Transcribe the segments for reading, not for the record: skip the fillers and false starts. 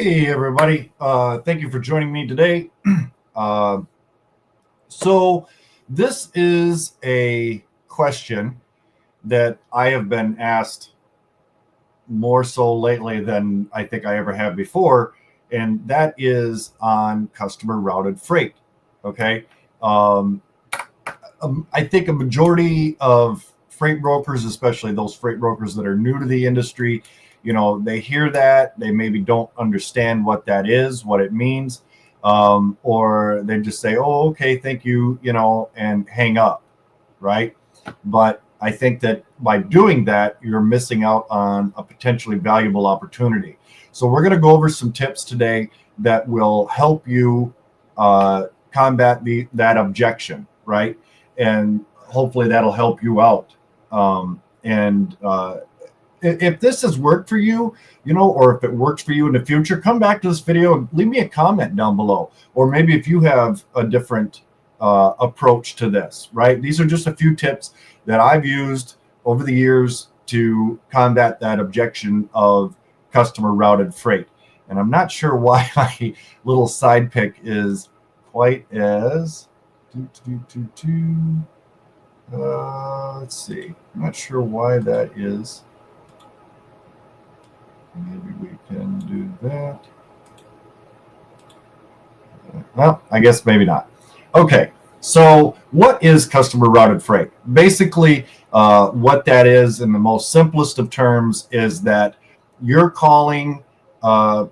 Hey, everybody. Thank you for joining me today. Uh, so, this is a question that I have been asked more so lately than I think I ever have before, and that is on customer routed freight. Okay. Um, I think a majority of freight brokers, especially those freight brokers that are new to the industry, they hear that, they maybe don't understand what that is, what it means, or they just say, "Oh, okay, thank you," and hang up, right? But I think that by doing that, you're missing out on a potentially valuable opportunity. So we're going to go over some tips today that will help you combat that objection, right? And hopefully that'll help you out. And if this has worked for you, or if it works for you in the future, come back to this video and leave me a comment down below. Or maybe if you have a different approach to this, right? These are just a few tips that I've used over the years to combat that objection of customer routed freight. And I'm not sure why my little side pick is quite as let's see. I'm not sure why that is. Maybe we can do that. Well, I guess maybe not. Okay, so what is customer routed freight? Basically, what that is in the most simplest of terms is that you're calling a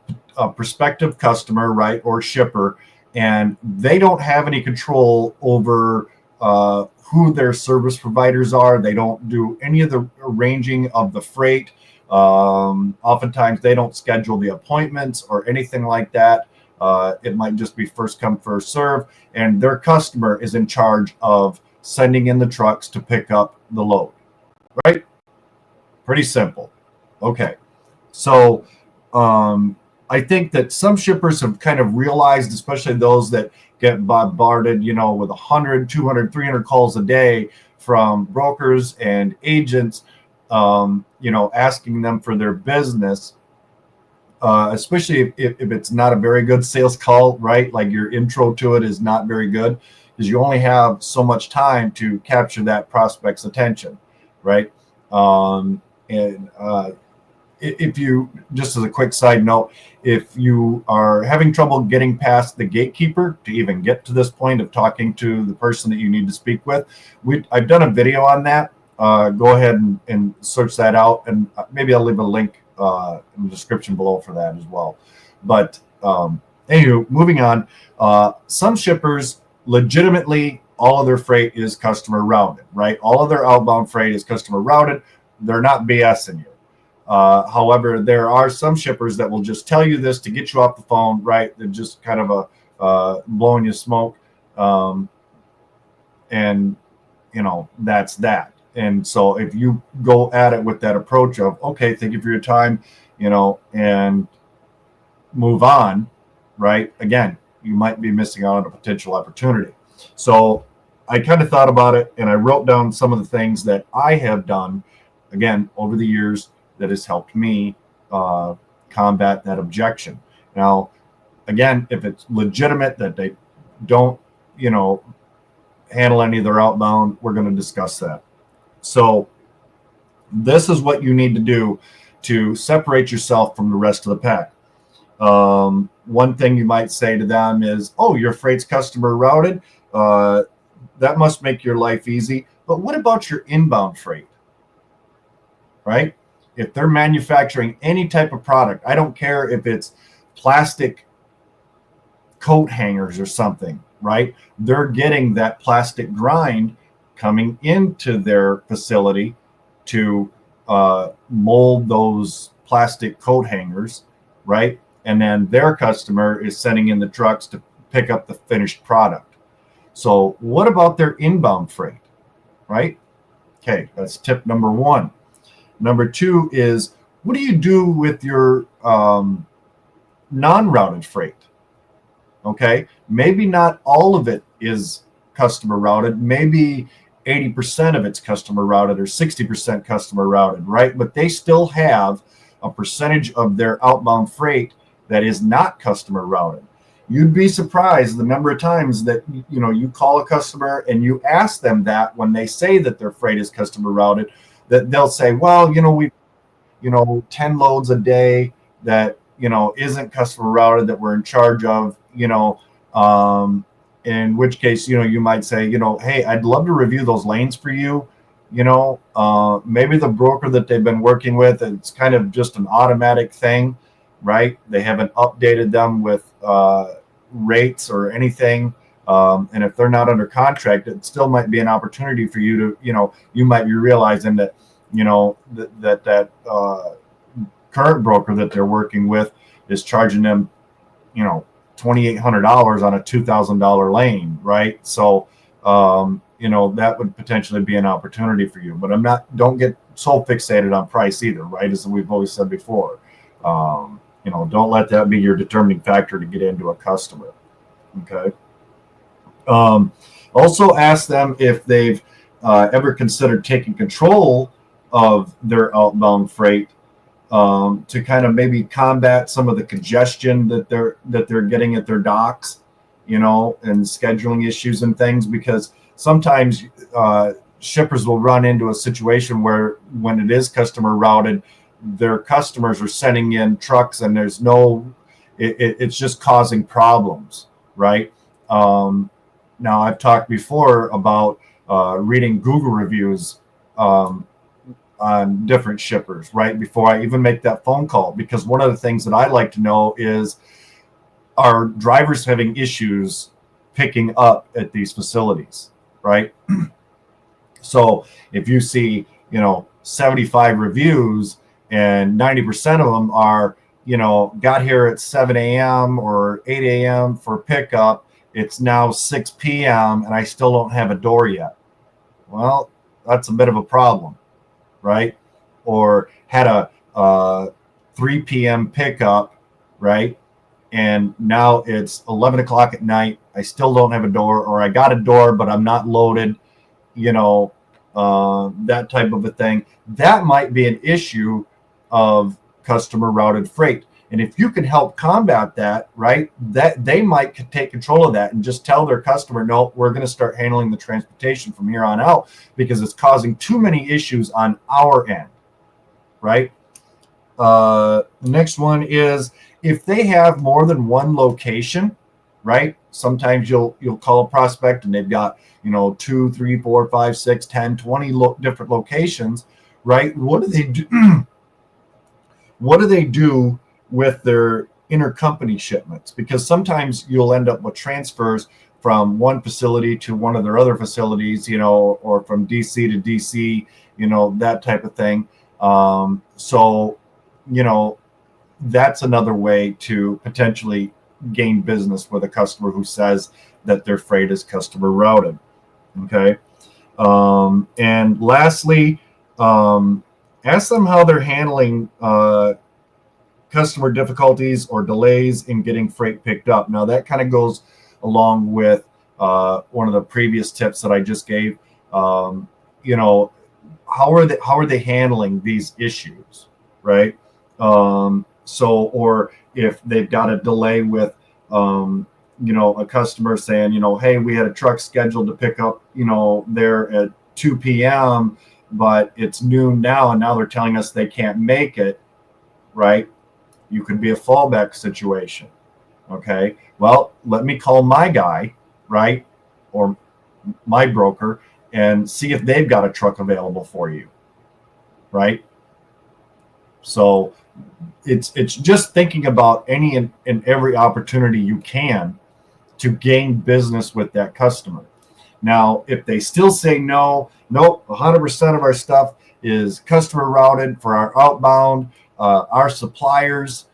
prospective customer, right, or shipper, and they don't have any control over who their service providers are. They don't do any of the arranging of the freight. Oftentimes, they don't schedule the appointments or anything like that. It might just be first come, first serve, and their customer is in charge of sending in the trucks to pick up the load, right? Pretty simple. Okay. So I think that some shippers have kind of realized, especially those that get bombarded, with 100, 200, 300 calls a day from brokers and agents, asking them for their business. Especially if it's not a very good sales call, right? Like your intro to it is not very good because you only have so much time to capture that prospect's attention, right? And if you, just as a quick side note, if you are having trouble getting past the gatekeeper to even get to this point of talking to the person that you need to speak with, I've done a video on that. Go ahead and search that out, and maybe I'll leave a link in the description below for that as well. But anywho, moving on, some shippers legitimately, all of their freight is customer routed, right? All of their outbound freight is customer routed. They're not BSing you. However, there are some shippers that will just tell you this to get you off the phone, right? They're just kind of blowing you smoke, and that's that. And so if you go at it with that approach of, okay, thank you for your time, and move on, right? Again, you might be missing out on a potential opportunity. So I kind of thought about it, and I wrote down some of the things that I have done, again, over the years that has helped me combat that objection. Now, again, if it's legitimate that they don't, handle any of their outbound, we're going to discuss that. So this is what you need to do to separate yourself from the rest of the pack. One thing you might say to them is, "Oh, your freight's customer routed. That must make your life easy. But what about your inbound freight?" Right? If they're manufacturing any type of product, I don't care if it's plastic coat hangers or something, right? They're getting that plastic grind coming into their facility to mold those plastic coat hangers, right? And then their customer is sending in the trucks to pick up the finished product. So what about their inbound freight, right? Okay, that's tip number one. Number two is, what do you do with your non-routed freight? Okay, maybe not all of it is customer routed. Maybe 80% of it's customer routed or 60% customer routed, right? But they still have a percentage of their outbound freight that is not customer routed. You'd be surprised the number of times that you call a customer and you ask them that when they say that their freight is customer routed, that they'll say, well, we 10 loads a day that isn't customer routed that we're in charge of, in which case you might say, hey, I'd love to review those lanes for you. Maybe the broker that they've been working with, it's kind of just an automatic thing, right? They haven't updated them with rates or anything. And if they're not under contract, it still might be an opportunity for you to, you might be realizing that, that current broker that they're working with is charging them, $2,800 on a $2,000 lane, right? So, that would potentially be an opportunity for you. But don't get so fixated on price either, right? As we've always said before, don't let that be your determining factor to get into a customer. Okay. Also ask them if they've ever considered taking control of their outbound freight to kind of maybe combat some of the congestion that they're getting at their docks, and scheduling issues and things, because sometimes shippers will run into a situation where when it is customer routed, their customers are sending in trucks and there's it's just causing problems, right? Now I've talked before about reading Google reviews on different shippers, right, before I even make that phone call, because one of the things that I like to know is, are drivers having issues picking up at these facilities, right? So if you see 75 reviews and 90% of them are got here at 7 a.m. or 8 a.m. for pickup, it's now 6 p.m. and I still don't have a door yet, well, that's a bit of a problem, right? Or had a 3 p.m. pickup, right? And now it's 11 o'clock at night. I still don't have a door, or I got a door, but I'm not loaded, that type of a thing. That might be an issue of customer routed freight. And if you can help combat that, right, that they might take control of that and just tell their customer, no, we're going to start handling the transportation from here on out because it's causing too many issues on our end, right? The next one is if they have more than one location, right? Sometimes you'll call a prospect and they've got 2, 3, 4, 5, 6, 10, 20 different locations, right? What do they do? What do they do with their intercompany shipments? Because sometimes you'll end up with transfers from one facility to one of their other facilities, or from DC to DC, that type of thing. So, that's another way to potentially gain business with a customer who says that their freight is customer routed. Okay. And lastly, ask them how they're handling customer difficulties or delays in getting freight picked up. Now that kind of goes along with one of the previous tips that I just gave. How are they handling these issues, right? Or if they've got a delay with a customer saying, hey, we had a truck scheduled to pick up, there at 2 p.m., but it's noon now, and now they're telling us they can't make it, right? You could be a fallback situation. Okay. Well, let me call my guy, right? Or my broker and see if they've got a truck available for you. Right. So it's just thinking about any and every opportunity you can to gain business with that customer. Now, if they still say nope, 100% of our stuff is customer routed for our outbound, our suppliers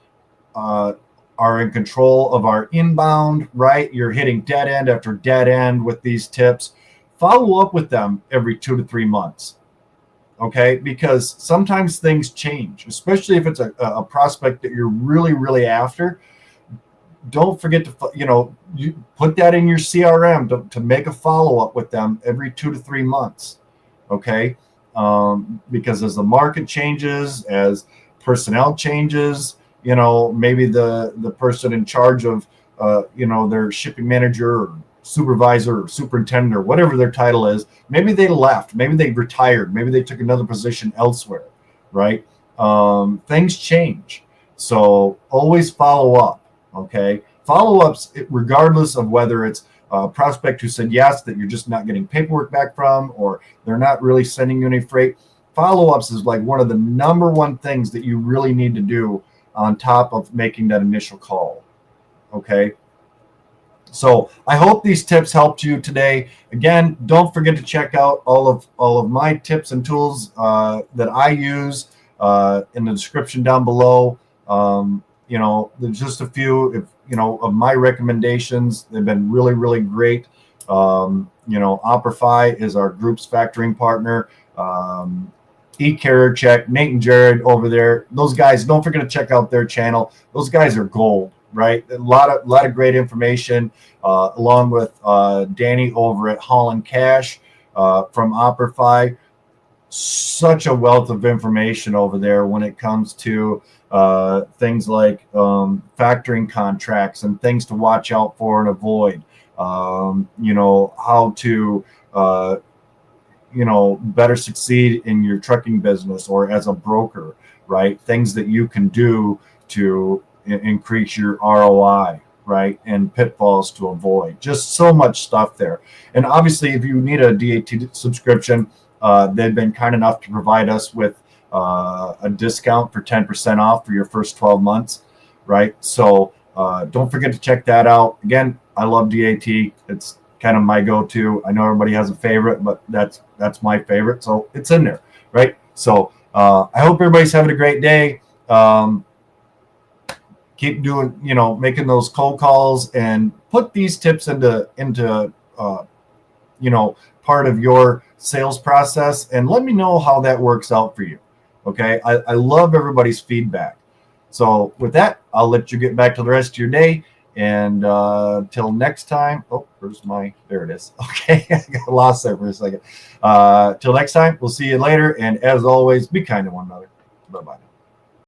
are in control of our inbound, right? You're hitting dead end after dead end with these tips. Follow up with them every 2 to 3 months. Okay, because sometimes things change, especially if it's a prospect that you're really, really after. Don't forget to, you put that in your CRM to make a follow-up with them every 2 to 3 months. Okay, because as the market changes, as personnel changes, you know, maybe the person in charge of you know, their shipping manager or supervisor or superintendent or whatever their title is, maybe they left, maybe they retired, maybe they took another position elsewhere, right? Things change. So always follow up, okay? Follow-ups, regardless of whether it's a prospect who said yes that you're just not getting paperwork back from, or they're not really sending you any freight. Follow-ups is like one of the number one things that you really need to do on top of making that initial call, okay? So I hope these tips helped you today. Again, don't forget to check out all of my tips and tools that I use in the description down below. You know, there's just a few, if you know, of my recommendations. They've been really, really great. You know, Operfi is our group's factoring partner. eCarrierCheck, Nate and Jared over there. Those guys, don't forget to check out their channel. Those guys are gold, right? A lot of great information, along with Danny over at Holland Cash from Operfi. Such a wealth of information over there when it comes to things like factoring contracts and things to watch out for and avoid. You know, how to you know, better succeed in your trucking business or as a broker, right? Things that you can do to increase your ROI, right? And pitfalls to avoid. Just so much stuff there. And obviously, if you need a DAT subscription, they've been kind enough to provide us with a discount for 10% off for your first 12 months, right? So don't forget to check that out. Again, I love DAT. It's kind of my go-to. I know everybody has a favorite, but that's my favorite, so it's in there, right? So I hope everybody's having a great day. Keep doing, you know, making those cold calls and put these tips into you know, part of your sales process, and let me know how that works out for you. Okay, I love everybody's feedback. So with that, I'll let you get back to the rest of your day. And till next time, oh, where's my, there it is. Okay, I got lost there for a second. Till next time, we'll see you later. And as always, be kind to one another. Bye-bye.